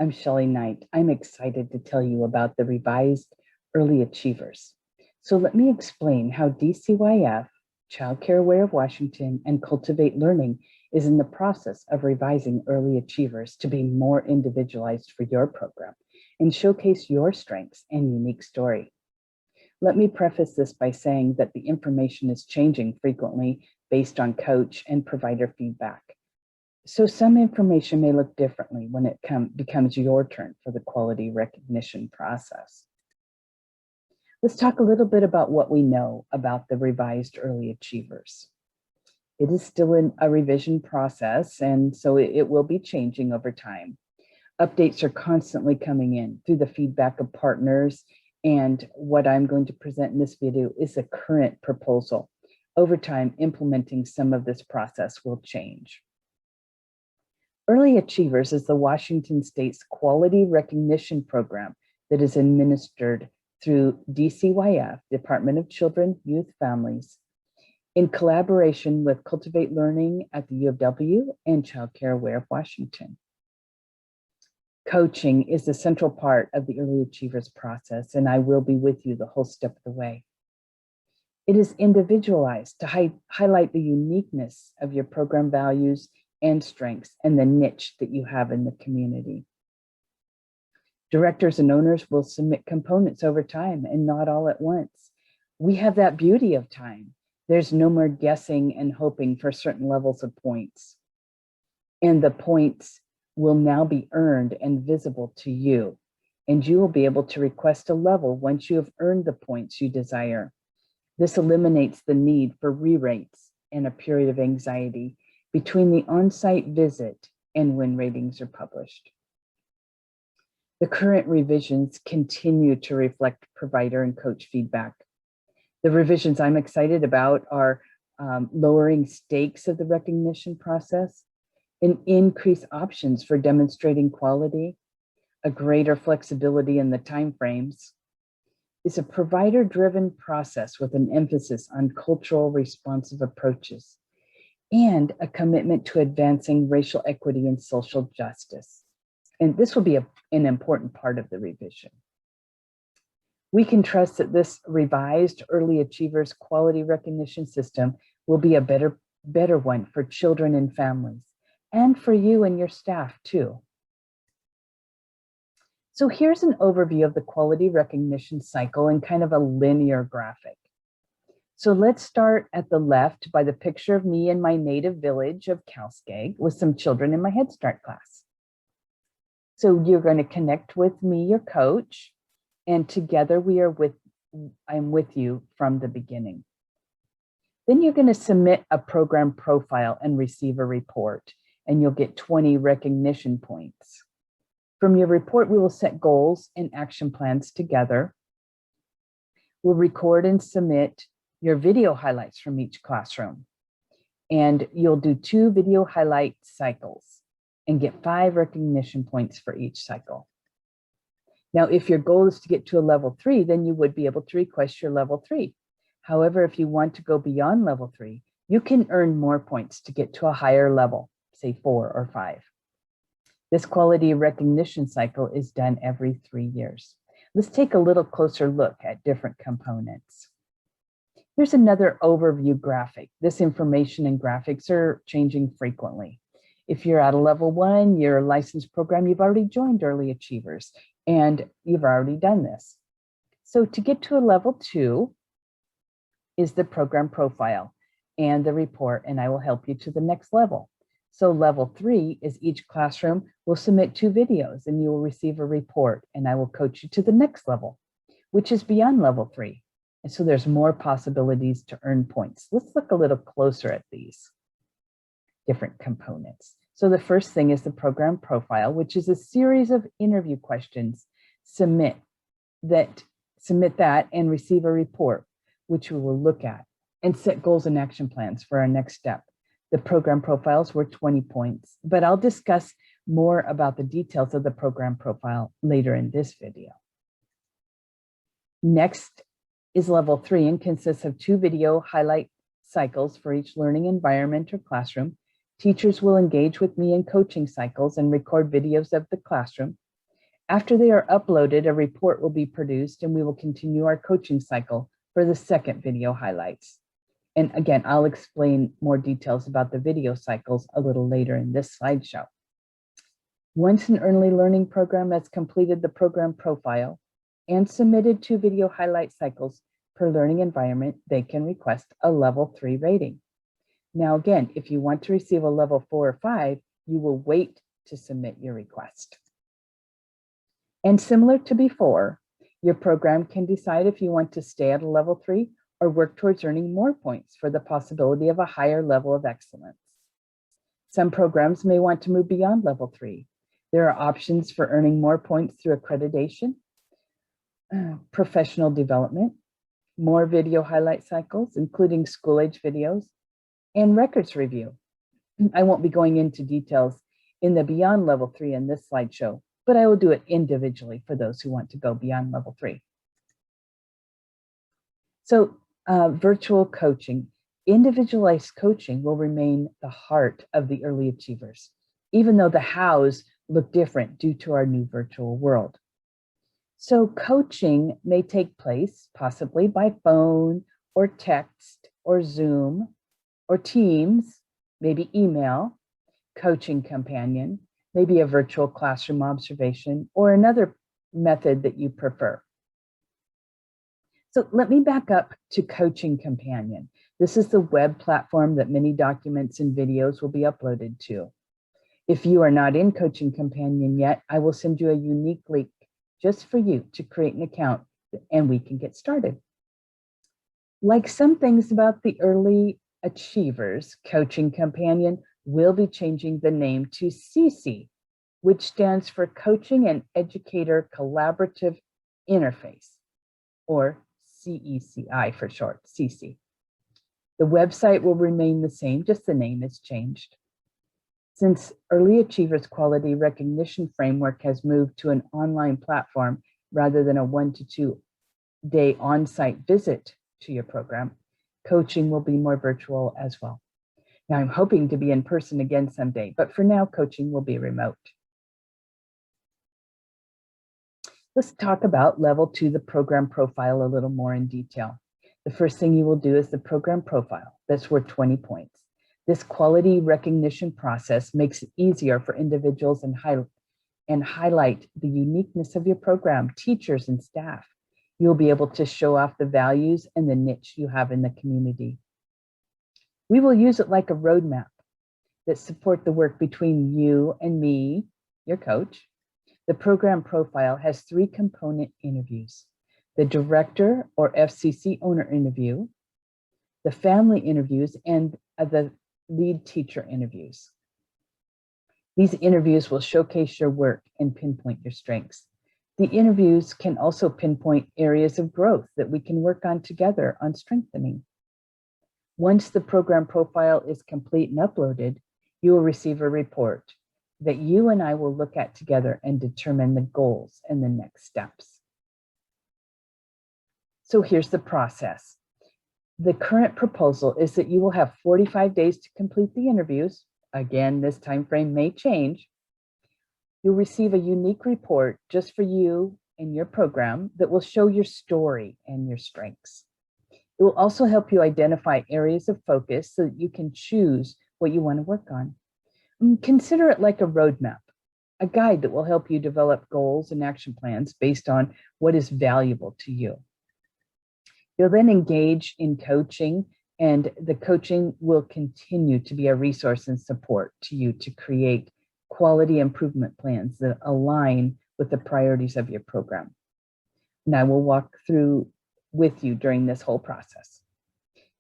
I'm Shelley Knight. I'm excited to tell you about the revised Early Achievers. So let me explain how DCYF, Child Care Aware of Washington, and Cultivate Learning is in the process of revising Early Achievers to be more individualized for your program and showcase your strengths and unique story. Let me preface this by saying that the information is changing frequently based on coach and provider feedback. So some information may look differently when it becomes your turn for the quality recognition process. Let's talk a little bit about what we know about the revised Early Achievers. It is still in a revision process, and so it will be changing over time. Updates are constantly coming in through the feedback of partners, and what I'm going to present in this video is a current proposal. Over time, implementing some of this process will change. Early Achievers is the Washington State's quality recognition program that is administered through DCYF, Department of Children, Youth, Families, in collaboration with Cultivate Learning at the U of W and Child Care Aware of Washington. Coaching is the central part of the Early Achievers process, and I will be with you the whole step of the way. It is individualized to highlight the uniqueness of your program values and strengths and the niche that you have in the community. Directors and owners will submit components over time and not all at once. We have that beauty of time. There's no more guessing and hoping for certain levels of points. And the points will now be earned and visible to you. And you will be able to request a level once you have earned the points you desire. This eliminates the need for re-rates and a period of anxiety between the on-site visit and when ratings are published. The current revisions continue to reflect provider and coach feedback. The revisions I'm excited about are lowering stakes of the recognition process, and increased options for demonstrating quality, a greater flexibility in the timeframes. Is a provider-driven process with an emphasis on cultural responsive approaches, and a commitment to advancing racial equity and social justice. And this will be an important part of the revision. We can trust that this revised Early Achievers quality recognition system will be a better one for children and families, and for you and your staff too. So here's an overview of the quality recognition cycle in kind of a linear graphic. So let's start at the left by the picture of me in my native village of Calskeg with some children in my Head Start class. So you're going to connect with me, your coach, and together I'm with you from the beginning. Then you're going to submit a program profile and receive a report, and you'll get 20 recognition points. From your report, we will set goals and action plans together. We'll record and submit your video highlights from each classroom. And you'll do 2 video highlight cycles and get 5 recognition points for each cycle. Now, if your goal is to get to a level 3, then you would be able to request your level 3. However, if you want to go beyond level 3, you can earn more points to get to a higher level, say 4 or 5. This quality recognition cycle is done every 3 years. Let's take a little closer look at different components. Here's another overview graphic. This information and graphics are changing frequently. If you're at a level 1, you're a licensed program, you've already joined Early Achievers, and you've already done this. So to get to a level 2 is the program profile and the report, and I will help you to the next level. So level 3 is each classroom will submit 2 videos and you will receive a report, and I will coach you to the next level, which is beyond level 3. And so there's more possibilities to earn points. Let's look a little closer at these different components. So the first thing is the program profile, which is a series of interview questions. Submit that and receive a report, which we will look at, and set goals and action plans for our next step. The program profiles were 20 points, but I'll discuss more about the details of the program profile later in this video. Next is level 3 and consists of 2 video highlight cycles for each learning environment or classroom. Teachers will engage with me in coaching cycles and record videos of the classroom. After they are uploaded, a report will be produced and we will continue our coaching cycle for the second video highlights. And again, I'll explain more details about the video cycles a little later in this slideshow. Once an early learning program has completed the program profile and submitted 2 video highlight cycles per learning environment, they can request a level 3 rating. Now, again, if you want to receive a level 4 or 5, you will wait to submit your request. And similar to before, your program can decide if you want to stay at a level 3 or work towards earning more points for the possibility of a higher level of excellence. Some programs may want to move beyond level 3. There are options for earning more points through accreditation, professional development, more video highlight cycles, including school-age videos, and records review. I won't be going into details in the beyond level 3 in this slideshow, but I will do it individually for those who want to go beyond level 3. So virtual coaching, individualized coaching will remain the heart of the early achievers, even though the hows look different due to our new virtual world. So coaching may take place possibly by phone or text or Zoom or Teams, maybe email, coaching companion, maybe a virtual classroom observation, or another method that you prefer. So let me back up to Coaching Companion. This is the web platform that many documents and videos will be uploaded to. If you are not in Coaching Companion yet, I will send you a unique link just for you to create an account and we can get started. Like some things about the early achievers, Coaching Companion will be changing the name to CC, which stands for Coaching and Educator Collaborative Interface, or CECI for short, CC. The website will remain the same, just the name is changed. Since Early Achievers Quality Recognition Framework has moved to an online platform rather than a 1 to 2 day on-site visit to your program, coaching will be more virtual as well. Now, I'm hoping to be in person again someday, but for now, coaching will be remote. Let's talk about level 2, the program profile, a little more in detail. The first thing you will do is the program profile. That's worth 20 points. This quality recognition process makes it easier for individuals and highlight the uniqueness of your program, teachers, and staff. You'll be able to show off the values and the niche you have in the community. We will use it like a roadmap that support the work between you and me, your coach. The program profile has 3 component interviews: the director or FCC owner interview, the family interviews, and the lead teacher interviews. These interviews will showcase your work and pinpoint your strengths. The interviews can also pinpoint areas of growth that we can work on together on strengthening. Once the program profile is complete and uploaded, you will receive a report that you and I will look at together and determine the goals and the next steps. So here's the process. The current proposal is that you will have 45 days to complete the interviews. Again, this time frame may change. You'll receive a unique report just for you and your program that will show your story and your strengths. It will also help you identify areas of focus so that you can choose what you want to work on. Consider it like a roadmap, a guide that will help you develop goals and action plans based on what is valuable to you. You'll then engage in coaching, and the coaching will continue to be a resource and support to you to create quality improvement plans that align with the priorities of your program. And I will walk through with you during this whole process.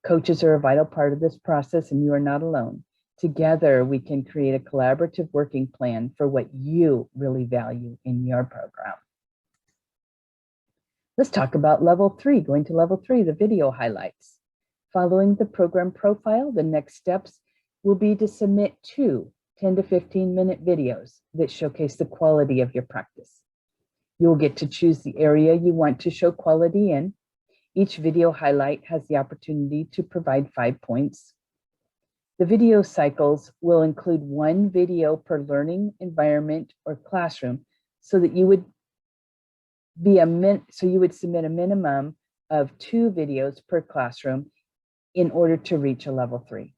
Coaches are a vital part of this process, and you are not alone. Together, we can create a collaborative working plan for what you really value in your program. Let's talk about level 3, going to level 3, the video highlights. Following the program profile, the next steps will be to submit 2 10 to 15-minute videos that showcase the quality of your practice. You'll get to choose the area you want to show quality in. Each video highlight has the opportunity to provide 5 points. The video cycles will include 1 video per learning environment or classroom, so that you would so you would submit a minimum of 2 videos per classroom in order to reach a level 3.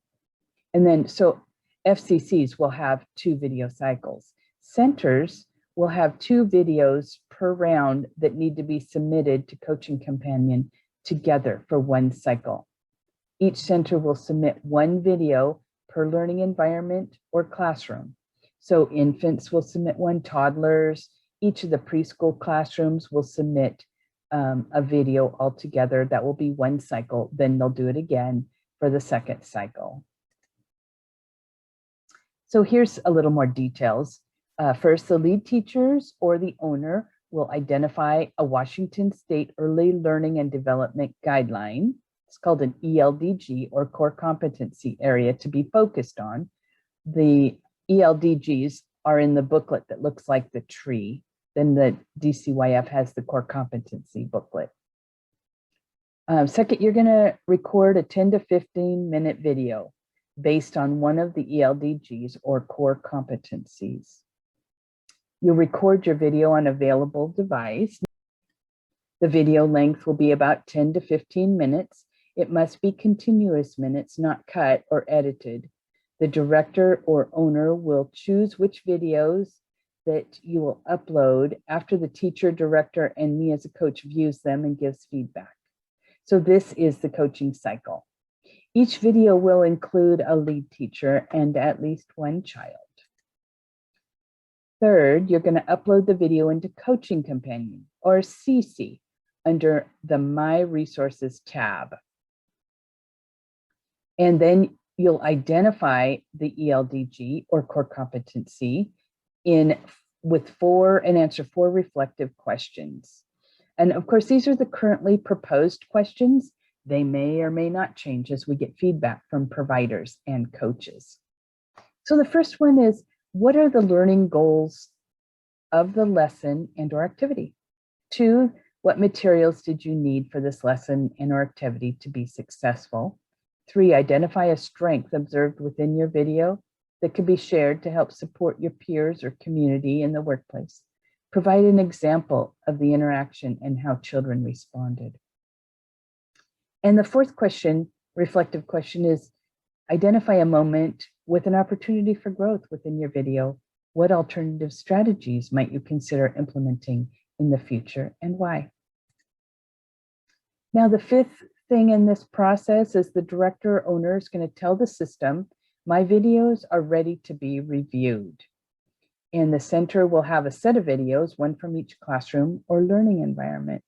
And then, so FCCs will have 2 video cycles. Centers will have 2 videos per round that need to be submitted to Coaching Companion together for 1 cycle. Each center will submit 1 video per learning environment or classroom. So infants will submit 1, toddlers, each of the preschool classrooms will submit a video altogether. That will be 1 cycle. Then they'll do it again for the 2nd cycle. So here's a little more details. First, the lead teachers or the owner will identify a Washington State Early Learning and Development Guideline. It's called an ELDG, or core competency area, to be focused on. The ELDGs are in the booklet that looks like the tree. Then the DCYF has the core competency booklet. Second, you're going to record a 10 to 15 minute video based on one of the ELDGs or core competencies. You'll record your video on available device. The video length will be about 10 to 15 minutes. It must be continuous minutes, not cut or edited. The director or owner will choose which videos that you will upload after the teacher, director, and me as a coach views them and gives feedback. So this is the coaching cycle. Each video will include a lead teacher and at least 1 child. Third, you're going to upload the video into Coaching Companion, or CC, under the My Resources tab. And then you'll identify the ELDG or core competency and answer 4 reflective questions. And of course, these are the currently proposed questions. They may or may not change as we get feedback from providers and coaches. So the first one is, what are the learning goals of the lesson and or activity? 2, what materials did you need for this lesson and or activity to be successful? 3, identify a strength observed within your video that could be shared to help support your peers or community in the workplace. Provide an example of the interaction and how children responded. And the 4th question, reflective question, is identify a moment with an opportunity for growth within your video. What alternative strategies might you consider implementing in the future, and why? Now, the 5th thing in this process is the director or owner is going to tell the system, my videos are ready to be reviewed. And the center will have a set of videos, 1 from each classroom or learning environment.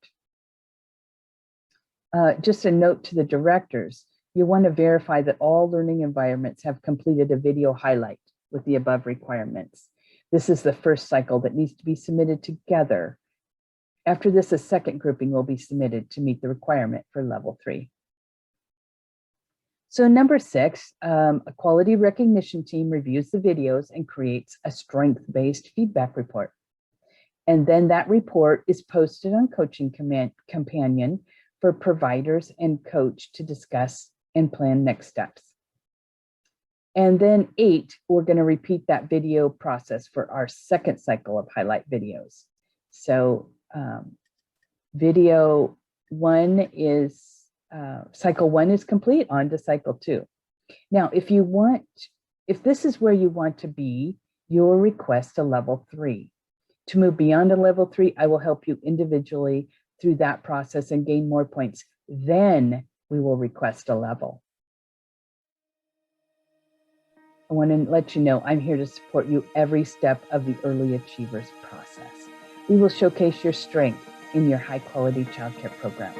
Just a note to the directors, you want to verify that all learning environments have completed a video highlight with the above requirements. This is the first cycle that needs to be submitted together. After this, a second grouping will be submitted to meet the requirement for level 3. So number 6, a quality recognition team reviews the videos and creates a strength-based feedback report. And then that report is posted on Coaching Companion for providers and coach to discuss and plan next steps. And then 8, we're going to repeat that video process for our second cycle of highlight videos. So video 1 is, cycle 1 is complete, on to cycle 2. Now, if this is where you want to be, you'll request a level 3. To move beyond a level 3, I will help you individually through that process and gain more points. Then we will request a level. I want to let you know I'm here to support you every step of the Early Achievers process. We will showcase your strength in your high-quality childcare program.